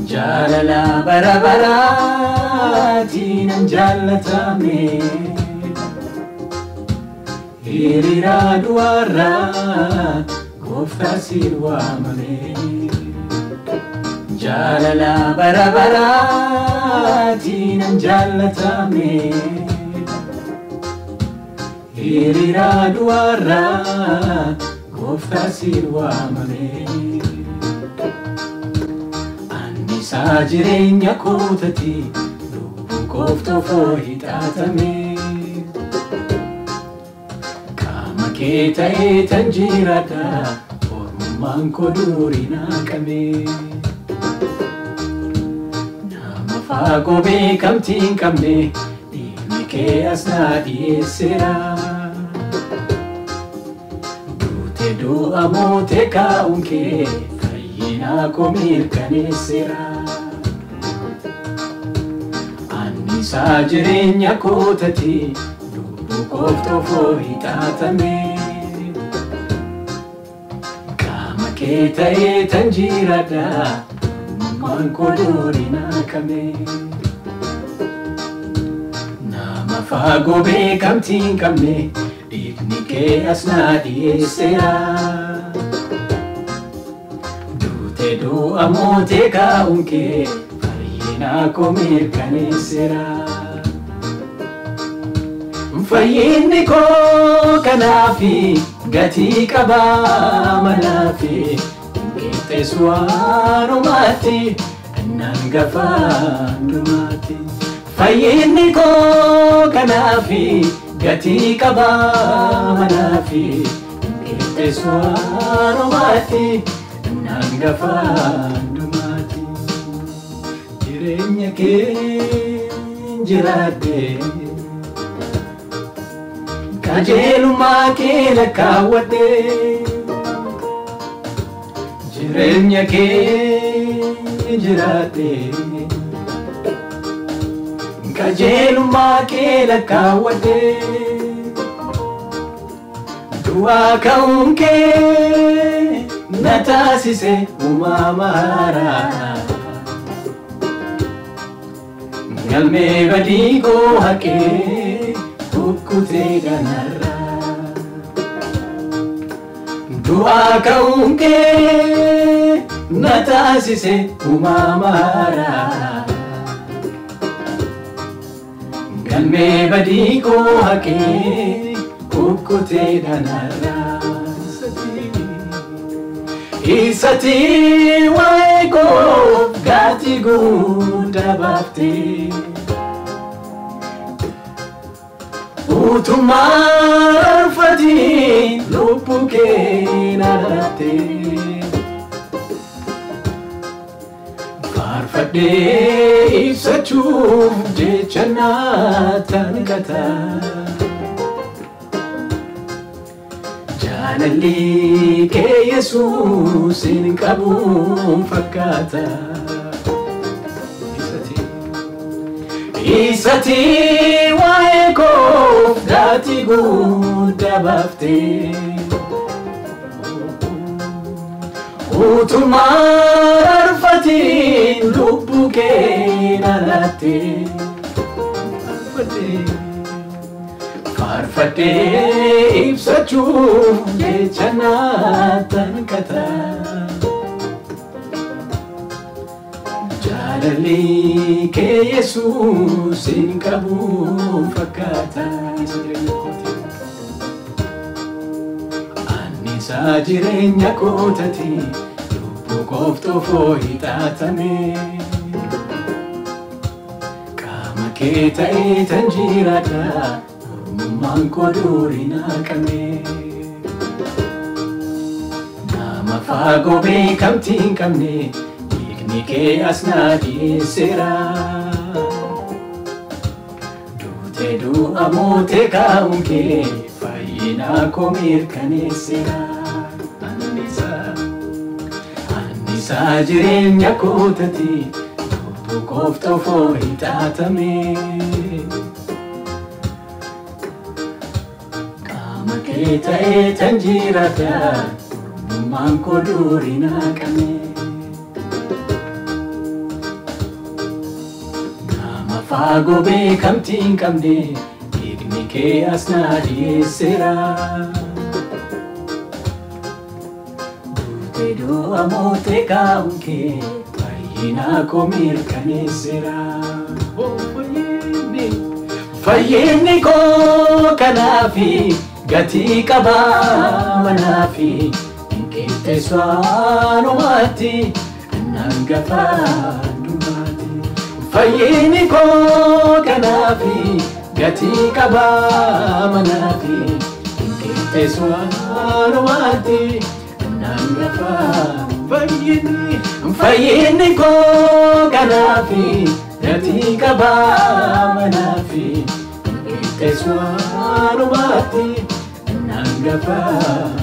Jalala barabara jinan jalatame Hirira duara Gofta sirwamame Jalala barabara jinan jalatame Hirira duara Gofta sirwamame Sajirenya kotati lubu kofto fohitatame Kama keta etanjirada orman kodurina kame Nama fago be kamtin kamne dini ke asna diesera Dute do amote kaunke Fayina komir kanesera Sajirenya kotati lubu kofto fohitatame Kama keta etanjirada mankodurina kame Nama fago be kamtin kamne Digni ke asna diesera Dute do amote kaunke Na komir kanesera Fayyinni ko kanafi gati qaba manafi Ngite suwarumati nangafa dumati Fayyinni ko kanafi gati qaba manafi Ngite suwarumati nangafa Jirenya ke jirate Kajeluma ke lakawate Jirenya ke jirate Kajeluma ke lakawate Dua kaunke natasise umamara Galme badigo hake kukute ganara Dua kaunke natasise umamara Galme badigo hake kukute ganara Isati waeko gati gunda bafte Utumar fati lupuke narate Farfade ifsachu jechana tankata Janali ke Jesus in kabum fakata Isati waeko gati gunda bafte Utumar fati lupuke narate Farfate ibsachu jechana tankata Jalali ke Jesus in kabum fakata Anni sajirenya kotati lubu kofto fohitatame Kama keta etanjirada mankodurina kame Nama fago be kamtin kamne Nike asna diesera Dute du amote kaunke Fayina komir kanesera Anisa jirenya kotati Lubu kofto fohitatame Kama keta etanjirada mankodurina kame Fagoo beekamtii hin qabne dhiigni kee as na dhiyeesseera. Duutee du'a mootee kaa'uun kee fayyina koo mirkaneesseera. Fayyinni koo kanaafi gatii qabaa manaafi hin qixxeessu waanumatti nangafaa dhumaati. Fayyinni koo kanaafi gatii qabaa manaafi hin qixxeessu waanumatti nangafaa. Fayyinni koo kanaafi gatii qabaa manaafi hin qixxeessu waanumatti nangafaa.